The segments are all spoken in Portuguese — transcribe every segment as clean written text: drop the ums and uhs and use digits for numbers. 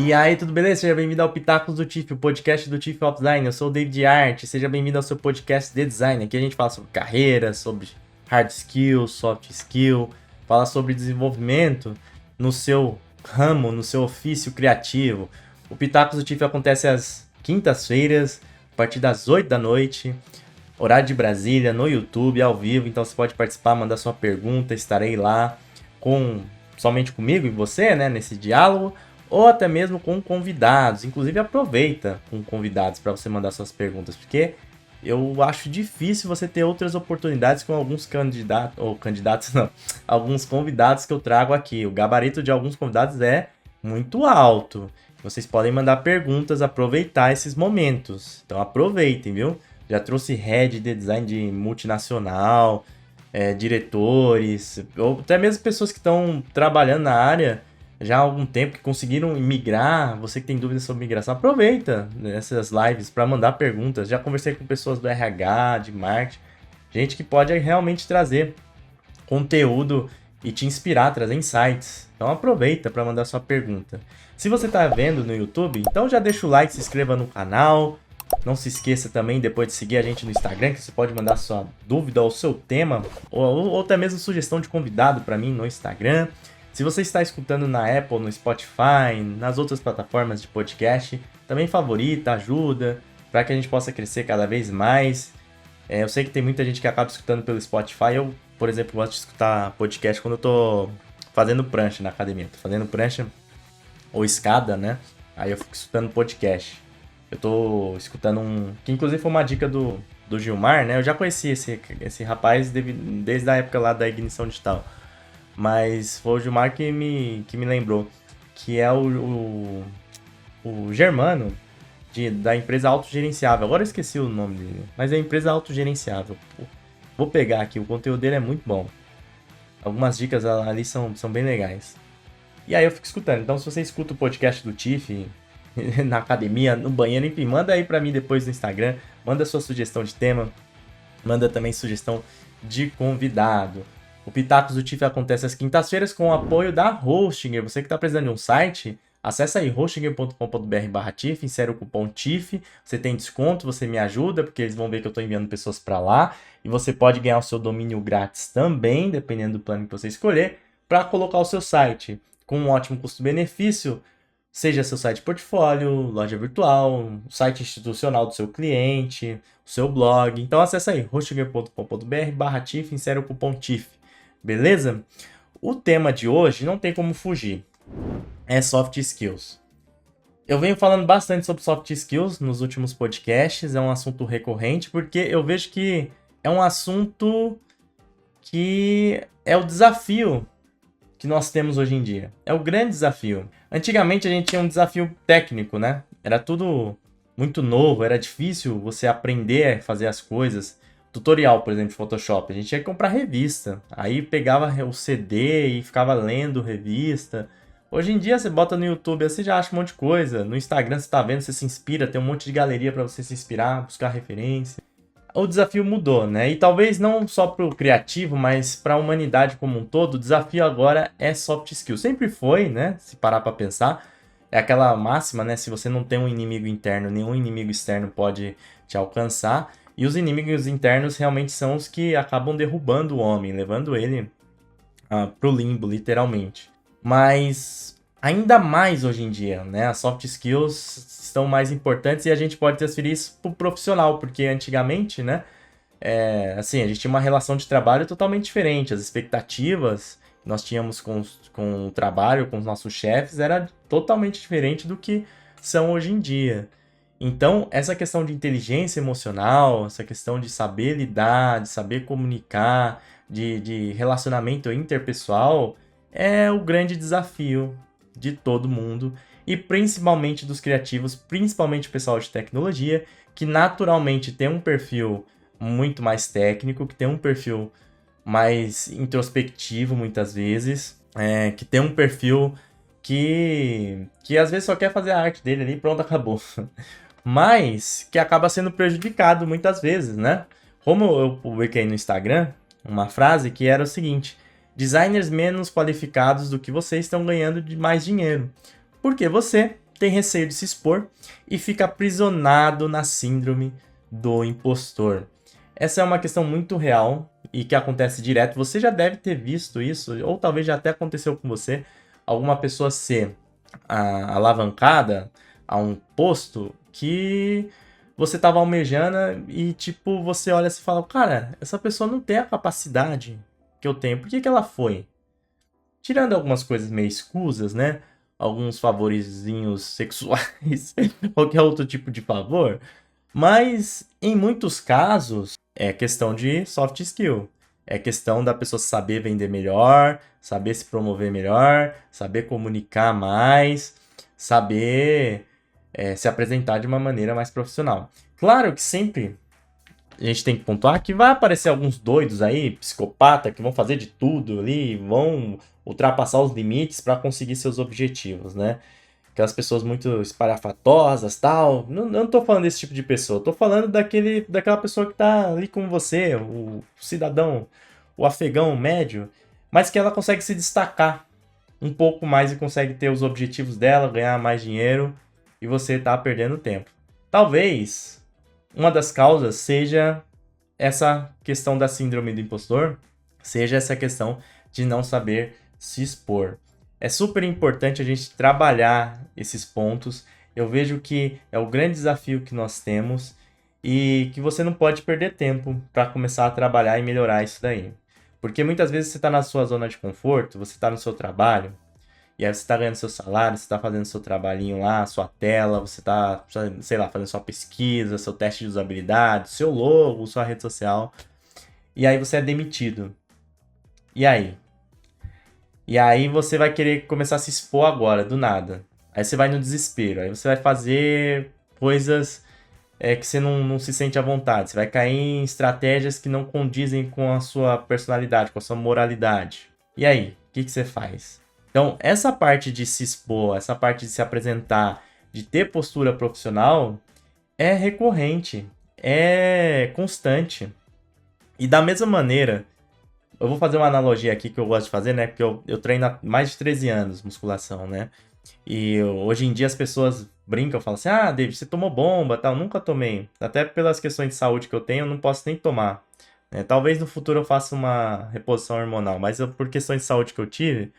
E aí, tudo beleza? Seja bem-vindo ao Pitacos do TIFF, o podcast do TIFF of Design. Eu sou o David Art, seja bem-vindo ao seu podcast de design. Aqui a gente fala sobre carreira, sobre hard skill, soft skill, fala sobre desenvolvimento no seu ramo, no seu ofício criativo. O Pitacos do TIFF acontece às quintas-feiras, a partir das 8 da noite, horário de Brasília, no YouTube, ao vivo. Então você pode participar, mandar sua pergunta, estarei lá somente comigo e você, né, nesse diálogo, ou até mesmo com convidados. Inclusive aproveita com convidados para você mandar suas perguntas, porque eu acho difícil você ter outras oportunidades com alguns alguns convidados que eu trago aqui. O gabarito de alguns convidados é muito alto. Vocês podem mandar perguntas, aproveitar esses momentos. Então aproveitem, viu? Já trouxe head de design de multinacional, diretores, ou até mesmo pessoas que estão trabalhando na área já há algum tempo, que conseguiram migrar. Você que tem dúvidas sobre migração, aproveita essas lives para mandar perguntas. Já conversei com pessoas do RH, de marketing, gente que pode realmente trazer conteúdo e te inspirar, trazer insights. Então aproveita para mandar sua pergunta. Se você está vendo no YouTube, então já deixa o like, se inscreva no canal. Não se esqueça também depois de seguir a gente no Instagram, que você pode mandar sua dúvida ou seu tema, ou até mesmo sugestão de convidado para mim no Instagram. Se você está escutando na Apple, no Spotify, nas outras plataformas de podcast, também favorita, ajuda, para que a gente possa crescer cada vez mais. Eu sei que tem muita gente que acaba escutando pelo Spotify. Eu, por exemplo, gosto de escutar podcast quando eu tô fazendo prancha na academia. Tô fazendo prancha ou escada, né? Aí eu fico escutando podcast. Eu tô escutando que inclusive foi uma dica do Gilmar, né? Eu já conheci esse rapaz desde a época lá da Ignição Digital. Mas foi o Gilmar que me lembrou, que é o Germano da empresa autogerenciável. Agora eu esqueci o nome dele, mas é a empresa autogerenciável. Vou pegar aqui, o conteúdo dele é muito bom. Algumas dicas ali são bem legais. E aí eu fico escutando. Então se você escuta o podcast do TIFF na academia, no banheiro, enfim, manda aí pra mim depois no Instagram. Manda sua sugestão de tema, manda também sugestão de convidado. O Pitacos do TIFF acontece às quintas-feiras com o apoio da Hostinger. Você que está precisando de um site, acessa aí hostinger.com.br/TIFF, insere o cupom TIFF, você tem desconto, você me ajuda, porque eles vão ver que eu estou enviando pessoas para lá, e você pode ganhar o seu domínio grátis também, dependendo do plano que você escolher, para colocar o seu site com um ótimo custo-benefício, seja seu site portfólio, loja virtual, site institucional do seu cliente, o seu blog. Então acessa aí hostinger.com.br/TIFF, insere o cupom TIFF. Beleza? O tema de hoje não tem como fugir. É soft skills. Eu venho falando bastante sobre soft skills nos últimos podcasts. É um assunto recorrente porque eu vejo que é um assunto que é o desafio que nós temos hoje em dia. É o grande desafio. Antigamente a gente tinha um desafio técnico, né? Era tudo muito novo, era difícil você aprender a fazer as coisas. Tutorial, por exemplo, de Photoshop, a gente tinha que comprar revista, aí pegava o CD e ficava lendo revista. Hoje em dia você bota no YouTube, você já acha um monte de coisa, no Instagram você tá vendo, você se inspira, tem um monte de galeria para você se inspirar, buscar referência. O desafio mudou, né? E talvez não só para o criativo, mas para a humanidade como um todo, o desafio agora é soft skill. Sempre foi, né? Se parar para pensar, é aquela máxima, né? Se você não tem um inimigo interno, nenhum inimigo externo pode te alcançar. E os inimigos internos realmente são os que acabam derrubando o homem, levando ele pro limbo, literalmente. Mas ainda mais hoje em dia, né? As soft skills estão mais importantes e a gente pode transferir isso pro profissional, porque antigamente, né? Assim, a gente tinha uma relação de trabalho totalmente diferente. As expectativas que nós tínhamos com o trabalho, com os nossos chefes, era totalmente diferente do que são hoje em dia. Então, essa questão de inteligência emocional, essa questão de saber lidar, de saber comunicar, de relacionamento interpessoal, é o grande desafio de todo mundo, e principalmente dos criativos, principalmente o pessoal de tecnologia, que naturalmente tem um perfil muito mais técnico, que tem um perfil mais introspectivo muitas vezes, que tem um perfil que às vezes só quer fazer a arte dele ali e pronto, acabou. Mas que acaba sendo prejudicado muitas vezes, né? Como eu publiquei no Instagram uma frase que era o seguinte: designers menos qualificados do que você estão ganhando de mais dinheiro. Porque você tem receio de se expor e fica aprisionado na síndrome do impostor. Essa é uma questão muito real e que acontece direto. Você já deve ter visto isso, ou talvez já até aconteceu com você, alguma pessoa ser alavancada a um posto que você estava almejando e, tipo, você olha assim e fala, cara, essa pessoa não tem a capacidade que eu tenho. Por que ela foi? Tirando algumas coisas meio escusas, né? Alguns favorezinhos sexuais, qualquer outro tipo de favor. Mas, em muitos casos, é questão de soft skill. É questão da pessoa saber vender melhor, saber se promover melhor, saber comunicar mais, saber se apresentar de uma maneira mais profissional. Claro que sempre a gente tem que pontuar que vai aparecer alguns doidos aí, psicopata, que vão fazer de tudo ali, vão ultrapassar os limites para conseguir seus objetivos, né? Aquelas pessoas muito espalhafatosas, tal. Não tô falando desse tipo de pessoa. Tô falando daquela pessoa que tá ali com você, o cidadão, o afegão médio, mas que ela consegue se destacar um pouco mais e consegue ter os objetivos dela, ganhar mais dinheiro, e você tá perdendo tempo. Talvez uma das causas seja essa questão da síndrome do impostor, seja essa questão de não saber se expor. É super importante a gente trabalhar esses pontos. Eu vejo que é o grande desafio que nós temos e que você não pode perder tempo para começar a trabalhar e melhorar isso daí. Porque muitas vezes você está na sua zona de conforto, você está no seu trabalho, e aí você está ganhando seu salário, você está fazendo seu trabalhinho lá, sua tela, você está, sei lá, fazendo sua pesquisa, seu teste de usabilidade, seu logo, sua rede social, e aí você é demitido. E aí? E aí você vai querer começar a se expor agora, do nada. Aí você vai no desespero, aí você vai fazer coisas que você não se sente à vontade. Você vai cair em estratégias que não condizem com a sua personalidade, com a sua moralidade. E aí, o que você faz? Então, essa parte de se expor, essa parte de se apresentar, de ter postura profissional, é recorrente, é constante. E da mesma maneira, eu vou fazer uma analogia aqui que eu gosto de fazer, né? Porque eu treino há mais de 13 anos musculação, né? E hoje em dia as pessoas brincam, falam assim, ah, David, você tomou bomba, tal. Nunca tomei. Até pelas questões de saúde que eu tenho, eu não posso nem tomar. Né? Talvez no futuro eu faça uma reposição hormonal, mas por questões de saúde que eu tive,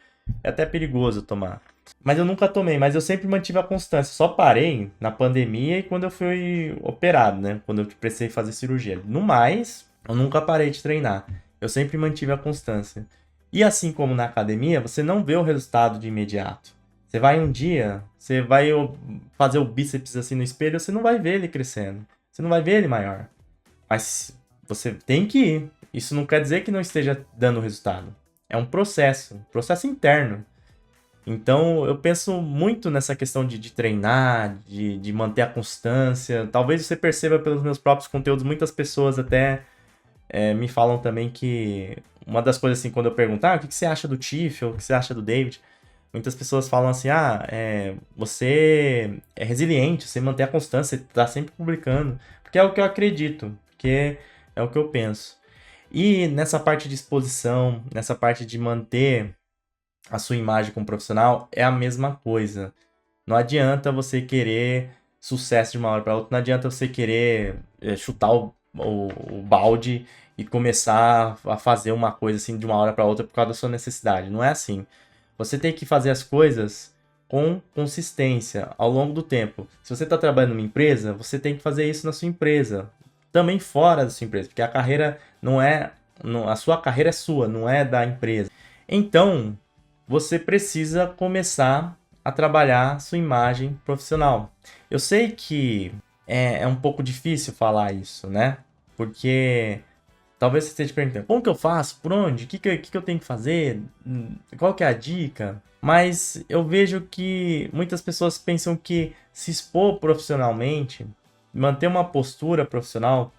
é até perigoso tomar. Mas eu nunca tomei, mas eu sempre mantive a constância. Só parei na pandemia e quando eu fui operado, né? Quando eu precisei fazer cirurgia. No mais, eu nunca parei de treinar. Eu sempre mantive a constância. E assim como na academia, você não vê o resultado de imediato. Você vai um dia, você vai fazer o bíceps assim no espelho, você não vai ver ele crescendo. Você não vai ver ele maior. Mas você tem que ir. Isso não quer dizer que não esteja dando resultado. É um processo interno. Então, eu penso muito nessa questão de treinar, de manter a constância. Talvez você perceba pelos meus próprios conteúdos, muitas pessoas até me falam também que uma das coisas assim, quando eu pergunto, o que você acha do Tiff, ou o que você acha do David? Muitas pessoas falam assim, você é resiliente, você mantém a constância, você está sempre publicando. Porque é o que eu acredito, porque é o que eu penso. E nessa parte de exposição, nessa parte de manter a sua imagem como profissional, é a mesma coisa. Não adianta você querer sucesso de uma hora para outra, não adianta você querer chutar o balde e começar a fazer uma coisa assim de uma hora para outra por causa da sua necessidade. Não é assim. Você tem que fazer as coisas com consistência ao longo do tempo. Se você está trabalhando numa empresa, você tem que fazer isso na sua empresa, também fora da sua empresa, porque a carreira a sua carreira é sua, não é da empresa. Então, você precisa começar a trabalhar sua imagem profissional. Eu sei que é um pouco difícil falar isso, né? Porque talvez você esteja perguntando, como que eu faço? Por onde? O que eu tenho que fazer? Qual que é a dica? Mas eu vejo que muitas pessoas pensam que se expor profissionalmente, manter uma postura profissional,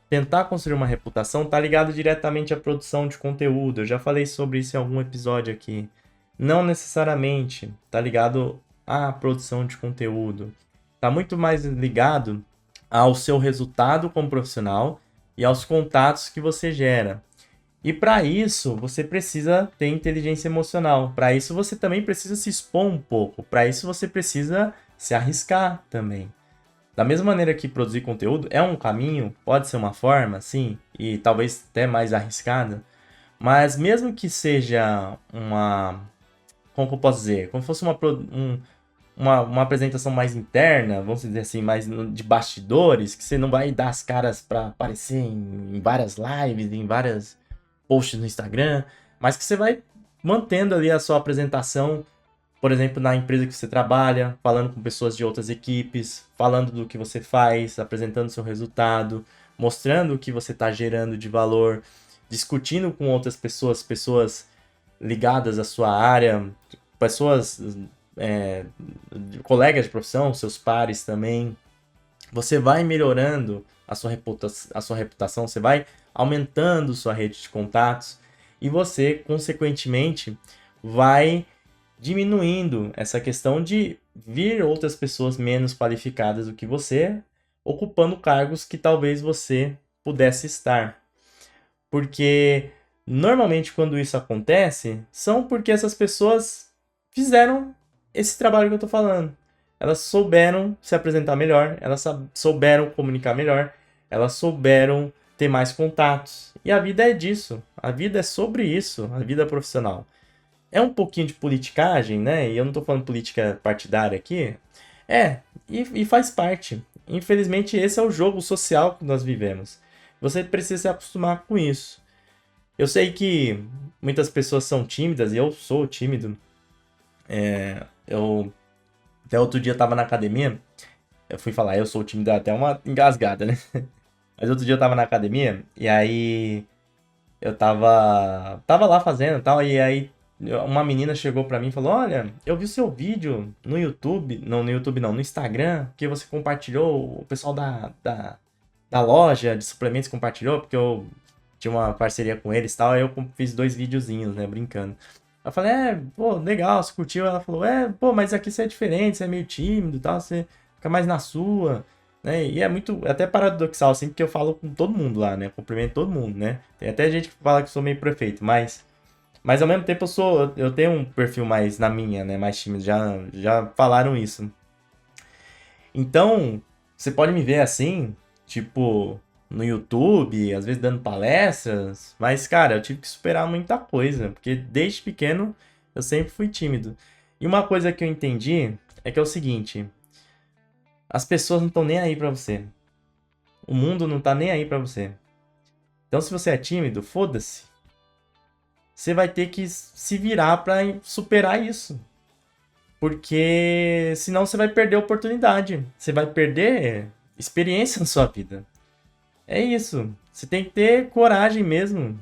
tentar construir uma reputação, está ligado diretamente à produção de conteúdo. Eu já falei sobre isso em algum episódio aqui. Não necessariamente está ligado à produção de conteúdo. Está muito mais ligado ao seu resultado como profissional e aos contatos que você gera. E para isso, você precisa ter inteligência emocional. Para isso, você também precisa se expor um pouco. Para isso, você precisa se arriscar também. Da mesma maneira que produzir conteúdo é um caminho, pode ser uma forma, sim, e talvez até mais arriscada, mas mesmo que seja como que eu posso dizer? Como se fosse uma apresentação mais interna, vamos dizer assim, mais de bastidores, que você não vai dar as caras para aparecer em várias lives, em várias posts no Instagram, mas que você vai mantendo ali a sua apresentação, por exemplo, na empresa que você trabalha, falando com pessoas de outras equipes, falando do que você faz, apresentando seu resultado, mostrando o que você está gerando de valor, discutindo com outras pessoas, pessoas ligadas à sua área, pessoas, é, colegas de profissão, seus pares também. Você vai melhorando a sua reputação, você vai aumentando sua rede de contatos e você, consequentemente, vai diminuindo essa questão de vir outras pessoas menos qualificadas do que você, ocupando cargos que talvez você pudesse estar. Porque normalmente quando isso acontece, são porque essas pessoas fizeram esse trabalho que eu tô falando. Elas souberam se apresentar melhor, elas souberam comunicar melhor, elas souberam ter mais contatos. E a vida é disso. A vida é sobre isso, a vida profissional. É um pouquinho de politicagem, né? E eu não tô falando política partidária aqui. E faz parte. Infelizmente, esse é o jogo social que nós vivemos. Você precisa se acostumar com isso. Eu sei que muitas pessoas são tímidas, e eu sou tímido. Eu até outro dia tava na academia, eu fui falar, eu sou tímido, até uma engasgada, né? Mas outro dia eu tava na academia, e aí eu tava lá fazendo e tal, e aí uma menina chegou pra mim e falou, olha, eu vi o seu vídeo no YouTube, não no YouTube não, no Instagram, que você compartilhou, o pessoal da loja de suplementos compartilhou, porque eu tinha uma parceria com eles e tal, aí eu fiz 2 videozinhos, né, brincando. Eu falei, pô, legal, você curtiu? Ela falou, pô, mas aqui você é diferente, você é meio tímido e tal, você fica mais na sua, né? E é muito, é até paradoxal, assim, porque eu falo com todo mundo lá, né? Cumprimento todo mundo, né? Tem até gente que fala que eu sou meio prefeito, mas ao mesmo tempo eu tenho um perfil mais na minha, né? Mais tímido, já falaram isso. Então, você pode me ver assim, tipo, no YouTube, às vezes dando palestras, mas, cara, eu tive que superar muita coisa, porque desde pequeno eu sempre fui tímido. E uma coisa que eu entendi é que é o seguinte: as pessoas não estão nem aí pra você. O mundo não tá nem aí pra você. Então, se você é tímido, foda-se. Você vai ter que se virar pra superar isso. Porque senão você vai perder a oportunidade. Você vai perder experiência na sua vida. É isso. Você tem que ter coragem mesmo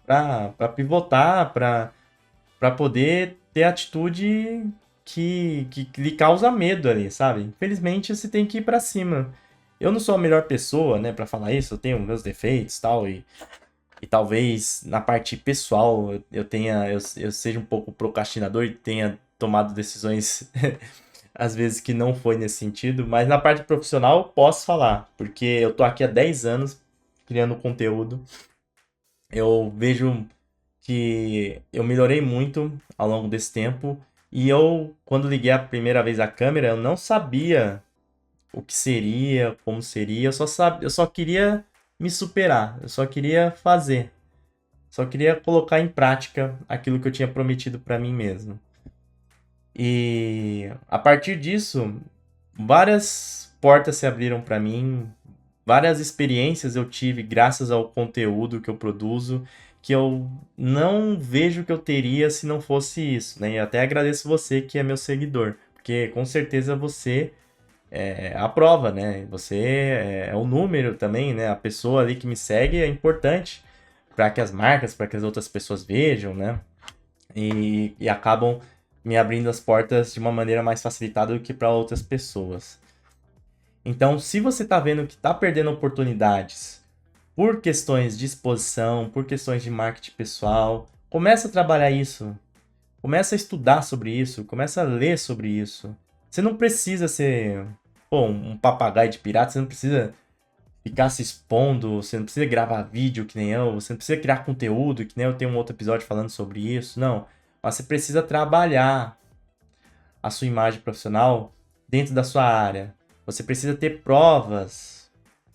pra pivotar, pra poder ter atitude que lhe causa medo ali, sabe? Infelizmente você tem que ir pra cima. Eu não sou a melhor pessoa, né, pra falar isso. Eu tenho meus defeitos tal, e talvez na parte pessoal eu seja um pouco procrastinador e tenha tomado decisões às vezes que não foi nesse sentido, mas na parte profissional eu posso falar, porque eu tô aqui há 10 anos criando conteúdo. Eu vejo que eu melhorei muito ao longo desse tempo e eu, quando liguei a primeira vez a câmera, eu não sabia o que seria, como seria, eu só queria me superar, eu só queria fazer. Só queria colocar em prática aquilo que eu tinha prometido para mim mesmo. E a partir disso, várias portas se abriram para mim, várias experiências eu tive graças ao conteúdo que eu produzo, que eu não vejo que eu teria se não fosse isso, né? E até agradeço você que é meu seguidor, porque com certeza você é a prova, né? Você é o número também, né? A pessoa ali que me segue é importante para que as marcas, para que as outras pessoas vejam, né? E acabam me abrindo as portas de uma maneira mais facilitada do que para outras pessoas. Então, se você está vendo que está perdendo oportunidades por questões de exposição, por questões de marketing pessoal, começa a trabalhar isso. Começa a estudar sobre isso, começa a ler sobre isso. Você não precisa ser, pô, um papagaio de pirata, você não precisa ficar se expondo, você não precisa gravar vídeo que nem eu, você não precisa criar conteúdo que nem eu tenho um outro episódio falando sobre isso, não. Mas você precisa trabalhar a sua imagem profissional dentro da sua área. Você precisa ter provas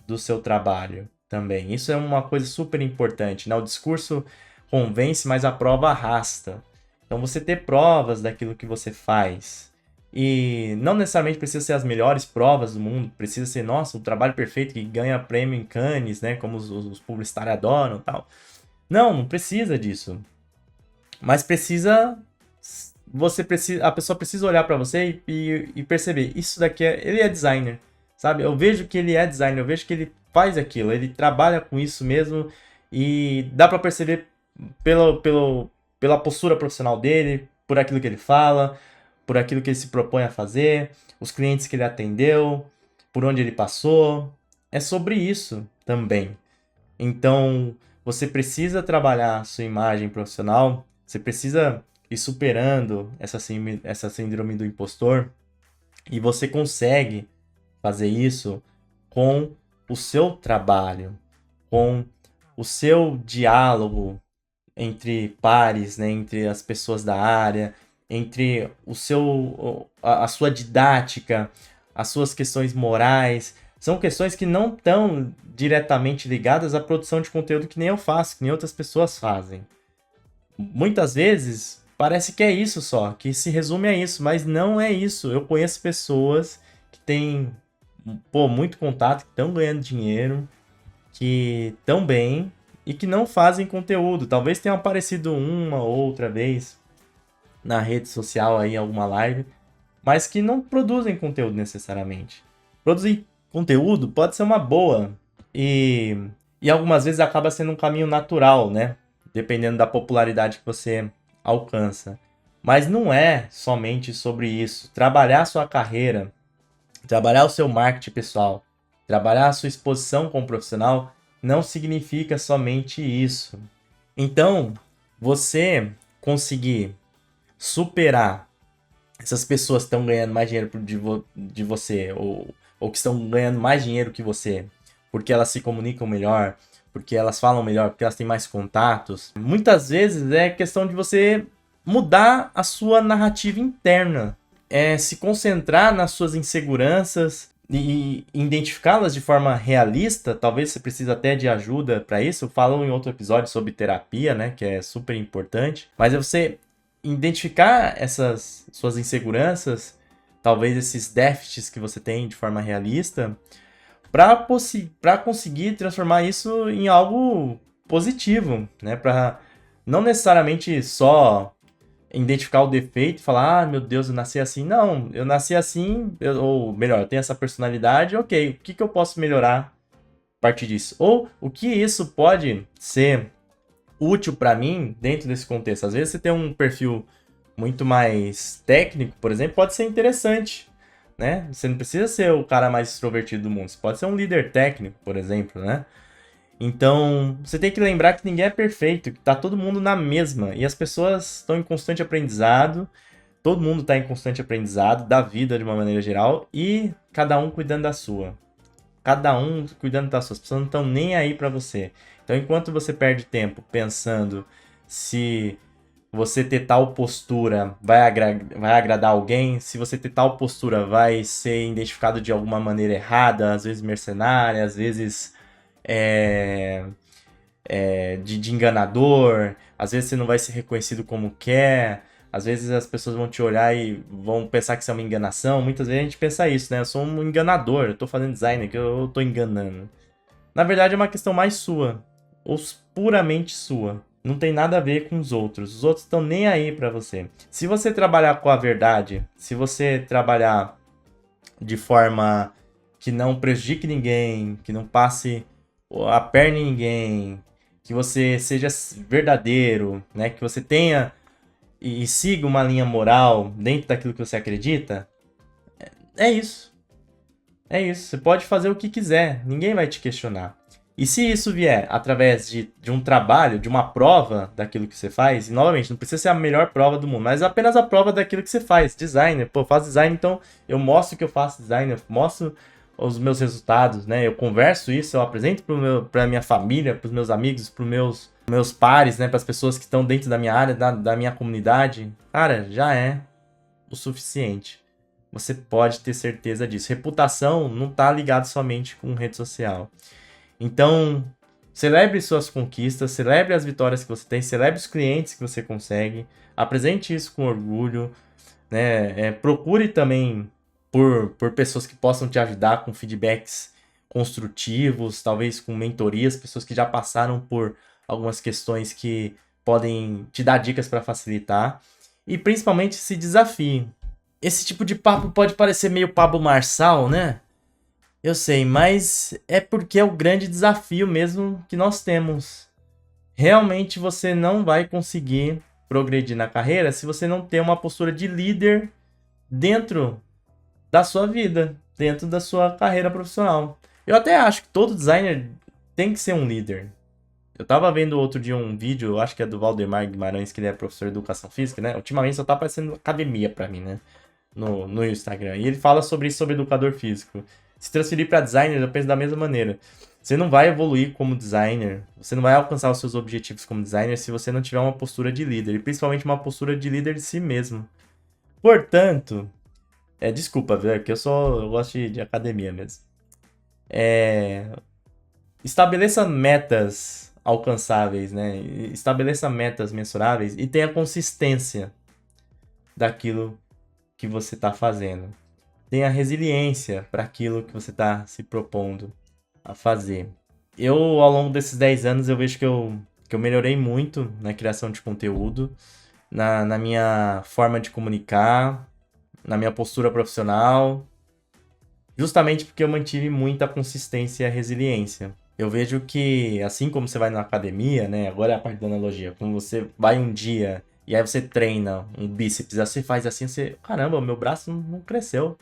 do seu trabalho também. Isso é uma coisa super importante, né? O discurso convence, mas a prova arrasta. Então, você ter provas daquilo que você faz. E não necessariamente precisa ser as melhores provas do mundo, precisa ser, nossa, um trabalho perfeito que ganha prêmio em Cannes, né? Como os publicitários adoram e tal. Não, não precisa disso. Mas precisa. Você precisa. A pessoa precisa olhar pra você e perceber. Isso daqui é. Ele é designer. Sabe? Eu vejo que ele é designer, eu vejo que ele faz aquilo, ele trabalha com isso mesmo. E dá pra perceber pela postura profissional dele, por aquilo que ele fala, por aquilo que ele se propõe a fazer, os clientes que ele atendeu, por onde ele passou. É sobre isso também. Então, você precisa trabalhar a sua imagem profissional, você precisa ir superando essa síndrome do impostor, e você consegue fazer isso com o seu trabalho, com o seu diálogo entre pares, né, entre as pessoas da área, entre a sua didática, as suas questões morais. São questões que não estão diretamente ligadas à produção de conteúdo que nem eu faço, que nem outras pessoas fazem. Muitas vezes parece que é isso só, que se resume a isso, mas não é isso. Eu conheço pessoas que têm, muito contato, que estão ganhando dinheiro, que estão bem e que não fazem conteúdo. Talvez tenham aparecido uma ou outra vez na rede social aí, em alguma live, mas que não produzem conteúdo necessariamente. Produzir conteúdo pode ser uma boa e algumas vezes acaba sendo um caminho natural, né? Dependendo da popularidade que você alcança. Mas não é somente sobre isso. Trabalhar a sua carreira, trabalhar o seu marketing pessoal, trabalhar a sua exposição como profissional não significa somente isso. Então, você conseguir superar essas pessoas que estão ganhando mais dinheiro de você, ou que estão ganhando mais dinheiro que você, porque elas se comunicam melhor, porque elas falam melhor, porque elas têm mais contatos. Muitas vezes é questão de você mudar a sua narrativa interna, se concentrar nas suas inseguranças e identificá-las de forma realista. Talvez você precise até de ajuda para isso. Eu falo em outro episódio sobre terapia, né, que é super importante. Mas é você identificar essas suas inseguranças, talvez esses déficits que você tem de forma realista, para conseguir transformar isso em algo positivo, né? Para não necessariamente só identificar o defeito e falar, ah, meu Deus, eu nasci assim. Não, eu nasci assim, ou melhor, eu tenho essa personalidade, ok, o que eu posso melhorar a partir disso? Ou o que isso pode ser útil para mim dentro desse contexto? Às vezes você tem um perfil muito mais técnico, por exemplo, pode ser interessante, né? Você não precisa ser o cara mais extrovertido do mundo, você pode ser um líder técnico, por exemplo, né? Então, você tem que lembrar que ninguém é perfeito, que tá todo mundo na mesma, e as pessoas estão em constante aprendizado, todo mundo está em constante aprendizado da vida de uma maneira geral, e cada um cuidando da sua. Cada um cuidando das suas, as pessoas não estão nem aí para você. Então, enquanto você perde tempo pensando se você ter tal postura vai agradar alguém, se você ter tal postura vai ser identificado de alguma maneira errada, às vezes mercenária, às vezes é, de enganador, às vezes você não vai ser reconhecido como quer, às vezes as pessoas vão te olhar e vão pensar que isso é uma enganação. Muitas vezes a gente pensa isso, né? Eu sou um enganador, eu tô fazendo design que eu tô enganando. Na verdade é uma questão mais sua, ou puramente sua. Não tem nada a ver com os outros. Os outros estão nem aí pra você. Se você trabalhar com a verdade, se você trabalhar de forma que não prejudique ninguém, que não passe a perna em ninguém, que você seja verdadeiro, né? Que você tenha e siga uma linha moral dentro daquilo que você acredita, é isso. É isso. Você pode fazer o que quiser, ninguém vai te questionar. E se isso vier através de um trabalho, de uma prova daquilo que você faz, e novamente, não precisa ser a melhor prova do mundo, mas apenas a prova daquilo que você faz. Designer, pô, eu faço design, então eu mostro que eu faço design, eu mostro os meus resultados, né? Eu converso isso, eu apresento pra minha família, pros meus amigos, pros meus pares, né? Para as pessoas que estão dentro da minha área, da minha comunidade. Cara, já é o suficiente. você pode ter certeza disso. Reputação não está ligado somente com rede social. Então, celebre suas conquistas, celebre as vitórias que você tem, celebre os clientes que você consegue, apresente isso com orgulho, né? Procure também por pessoas que possam te ajudar com feedbacks construtivos, talvez com mentorias, pessoas que já passaram por algumas questões que podem te dar dicas para facilitar. E principalmente se desafie. Esse tipo de papo pode parecer meio Pablo Marçal, né? Eu sei, mas é porque é o grande desafio mesmo que nós temos. Realmente você não vai conseguir progredir na carreira se você não ter uma postura de líder dentro da sua vida, dentro da sua carreira profissional. Eu até acho que todo designer tem que ser um líder. Eu tava vendo outro dia um vídeo, eu acho que é do Valdemar Guimarães, que ele é professor de educação física, né? Ultimamente só tá aparecendo academia pra mim, né? No Instagram. E ele fala sobre isso, sobre educador físico. Se transferir para designer, eu penso da mesma maneira. Você não vai evoluir como designer, você não vai alcançar os seus objetivos como designer se você não tiver uma postura de líder, e principalmente uma postura de líder de si mesmo. Portanto, desculpa, viu? É que eu gosto de academia mesmo. Estabeleça metas alcançáveis, né? Estabeleça metas mensuráveis e tenha consistência daquilo que você está fazendo. Tenha resiliência para aquilo que você está se propondo a fazer. Eu, ao longo desses 10 anos, eu vejo que eu melhorei muito na criação de conteúdo, na minha forma de comunicar, na minha postura profissional, justamente porque eu mantive muita consistência e resiliência. Eu vejo que, assim como você vai na academia, né? Agora é a parte da analogia. Quando você vai um dia e aí você treina um bíceps, aí você faz assim, você... Caramba, meu braço não cresceu.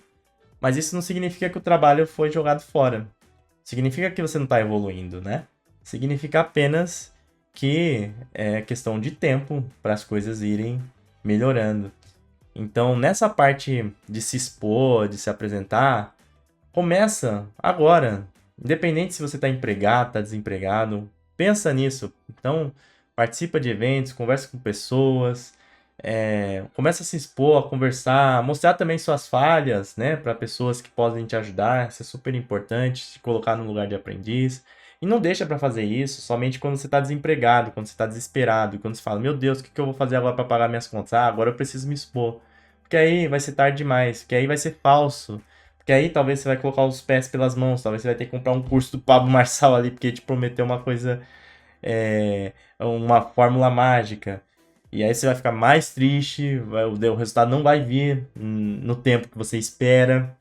Mas isso não significa que o trabalho foi jogado fora. Significa que você não está evoluindo, né? Significa apenas que é questão de tempo para as coisas irem melhorando. Então, nessa parte de se expor, de se apresentar, começa agora. Independente se você está empregado, está desempregado, pensa nisso. Então, participa de eventos, conversa com pessoas, começa a se expor, a conversar, a mostrar também suas falhas, né, para pessoas que podem te ajudar. Isso é super importante, se colocar no lugar de aprendiz. E não deixa para fazer isso somente quando você está desempregado, quando você está desesperado, quando você fala, meu Deus, o que eu vou fazer agora para pagar minhas contas? Ah, agora eu preciso me expor. Porque aí vai ser tarde demais, porque aí vai ser falso. Porque aí talvez você vai colocar os pés pelas mãos, talvez você vai ter que comprar um curso do Pablo Marçal ali, porque ele te prometeu uma coisa, uma fórmula mágica. E aí você vai ficar mais triste, o resultado não vai vir no tempo que você espera,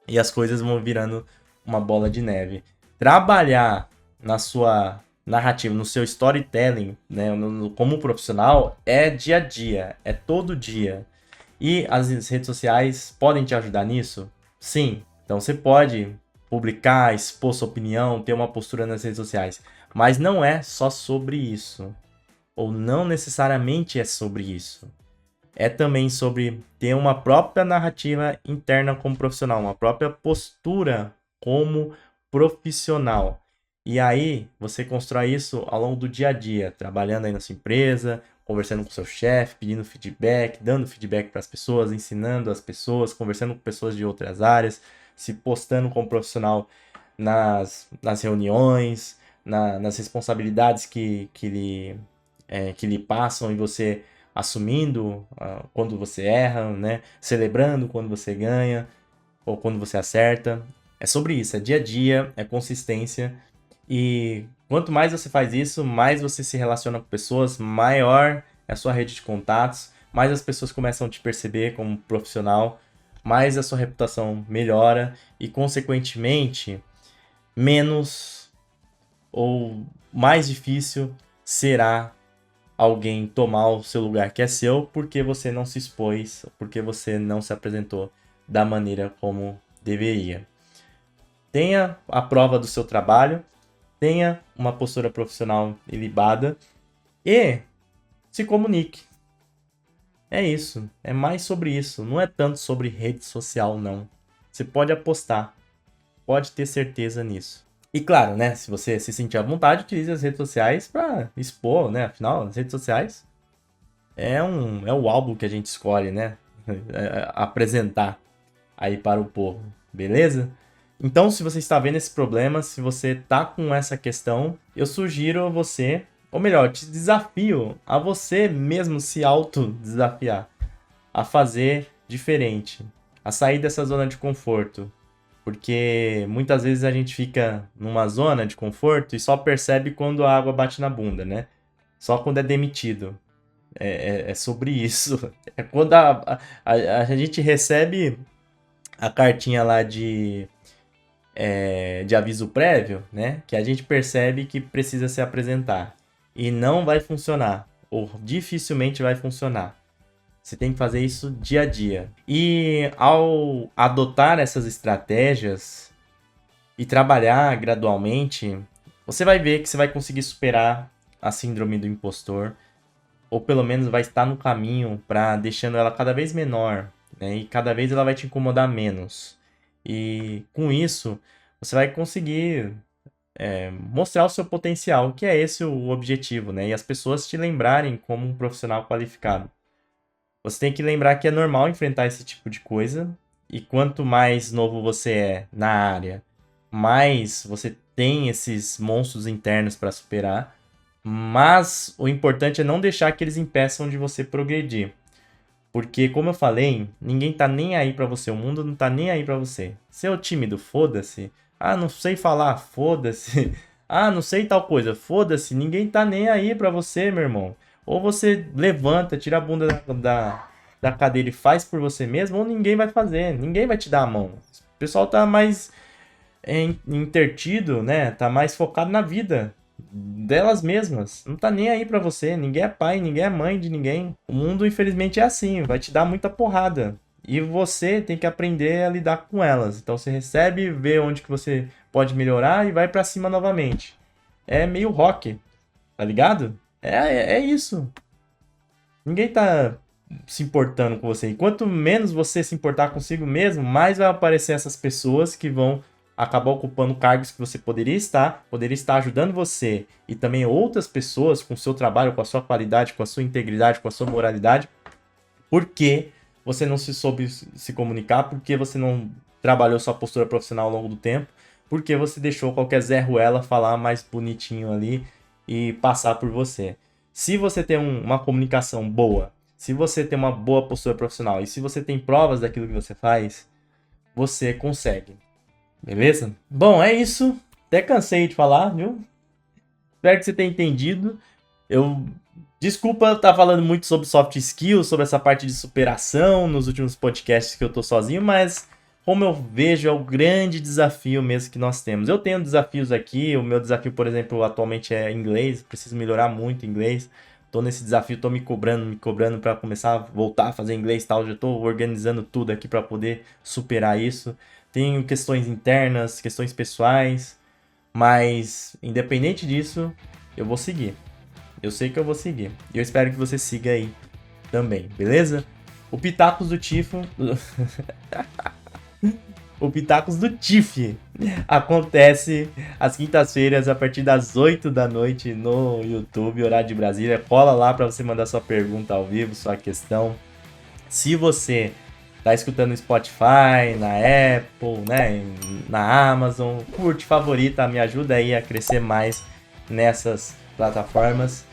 e as coisas vão virando uma bola de neve. Trabalhar na sua narrativa, no seu storytelling, né, como profissional, é dia a dia, é todo dia. E as redes sociais podem te ajudar nisso? Sim. Então você pode publicar, expor sua opinião, ter uma postura nas redes sociais. Mas não é só sobre isso. Ou não necessariamente é sobre isso. É também sobre ter uma própria narrativa interna como profissional, uma própria postura como profissional. E aí você constrói isso ao longo do dia a dia, trabalhando aí na sua empresa, conversando com seu chefe, pedindo feedback, dando feedback para as pessoas, ensinando as pessoas, conversando com pessoas de outras áreas, se postando como profissional nas reuniões, nas responsabilidades que lhe passam e você assumindo quando você erra, né? Celebrando quando você ganha ou quando você acerta. É sobre isso, é dia a dia, é consistência. E quanto mais você faz isso, mais você se relaciona com pessoas, maior é a sua rede de contatos, mais as pessoas começam a te perceber como profissional, mais a sua reputação melhora e, consequentemente, menos ou mais difícil será alguém tomar o seu lugar que é seu porque você não se expôs, porque você não se apresentou da maneira como deveria. Tenha a prova do seu trabalho, tenha uma postura profissional ilibada e se comunique. É isso, é mais sobre isso, não é tanto sobre rede social não. Você pode apostar, pode ter certeza nisso. E claro, né, se você se sentir à vontade, utilize as redes sociais para expor, né? Afinal, as redes sociais é o álbum que a gente escolhe, né? Apresentar. aí para o povo, beleza? Então, se você está vendo esse problema, se você tá com essa questão, eu sugiro a você, ou melhor, te desafio a você mesmo se auto-desafiar, a fazer diferente, a sair dessa zona de conforto. Porque muitas vezes a gente fica numa zona de conforto e só percebe quando a água bate na bunda, né? Só quando é demitido. É sobre isso. É quando a gente recebe a cartinha lá de aviso prévio, né? Que a gente percebe que precisa se apresentar. E não vai funcionar. Ou dificilmente vai funcionar. Você tem que fazer isso dia a dia. E ao adotar essas estratégias e trabalhar gradualmente, você vai ver que você vai conseguir superar a síndrome do impostor, ou pelo menos vai estar no caminho para deixando ela cada vez menor, né? E cada vez ela vai te incomodar menos. E com isso, você vai conseguir mostrar o seu potencial, que é esse o objetivo, né? E as pessoas te lembrarem como um profissional qualificado. Você tem que lembrar que é normal enfrentar esse tipo de coisa, e quanto mais novo você é na área, mais você tem esses monstros internos para superar, mas o importante é não deixar que eles impeçam de você progredir. Porque, como eu falei, ninguém tá nem aí pra você, o mundo não tá nem aí pra você. Se é o tímido, foda-se. Ah, não sei falar, foda-se. Ah, não sei tal coisa, foda-se. Ninguém tá nem aí pra você, meu irmão. Ou você levanta, tira a bunda da cadeira e faz por você mesmo, ou ninguém vai fazer, ninguém vai te dar a mão. O pessoal tá mais intertido, né? Tá mais focado na vida delas mesmas. Não tá nem aí pra você. Ninguém é pai, ninguém é mãe de ninguém. O mundo, infelizmente, é assim. Vai te dar muita porrada. E você tem que aprender a lidar com elas. Então você recebe, vê onde que você pode melhorar e vai pra cima novamente. É meio rock, tá ligado? É isso. Ninguém tá se importando com você. E quanto menos você se importar consigo mesmo, mais vai aparecer essas pessoas que vão acabar ocupando cargos que você poderia estar ajudando você e também outras pessoas com o seu trabalho, com a sua qualidade, com a sua integridade, com a sua moralidade, porque você não se soube se comunicar, porque você não trabalhou sua postura profissional ao longo do tempo, porque você deixou qualquer Zé Ruela falar mais bonitinho ali e passar por você. Se você tem uma comunicação boa, se você tem uma boa postura profissional e se você tem provas daquilo que você faz, você consegue. Beleza? Bom, é isso. Até cansei de falar, viu? Espero que você tenha entendido. Desculpa estar falando muito sobre soft skills, sobre essa parte de superação nos últimos podcasts que eu tô sozinho, mas como eu vejo, é o grande desafio mesmo que nós temos. Eu tenho desafios aqui, o meu desafio, por exemplo, atualmente é inglês, preciso melhorar muito inglês. Tô nesse desafio, tô me cobrando para começar a voltar a fazer inglês e tal. Já tô organizando tudo aqui para poder superar isso. Tenho questões internas, questões pessoais, mas independente disso, eu vou seguir. Eu sei que eu vou seguir. E eu espero que você siga aí também, beleza? O Pitacos do Tifo... O Pitacos do Tiff acontece às quintas-feiras a partir das 8 da noite no YouTube, horário de Brasília. Cola lá para você mandar sua pergunta ao vivo, sua questão. Se você tá escutando no Spotify, na Apple, né, na Amazon, curte, favorita, me ajuda aí a crescer mais nessas plataformas.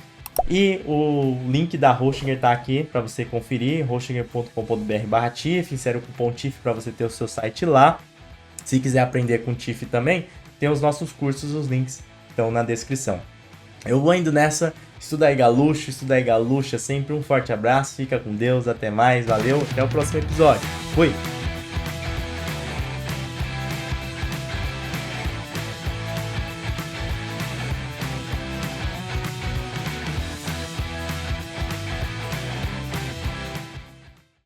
E o link da Hostinger tá aqui para você conferir, hostinger.com.br/TIFF, insere o cupom TIFF para você ter o seu site lá. Se quiser aprender com TIFF também, tem os nossos cursos, os links estão na descrição. Eu vou indo nessa, estuda aí galucho, estuda aí galucha, sempre um forte abraço, fica com Deus, até mais, valeu, até o próximo episódio, fui!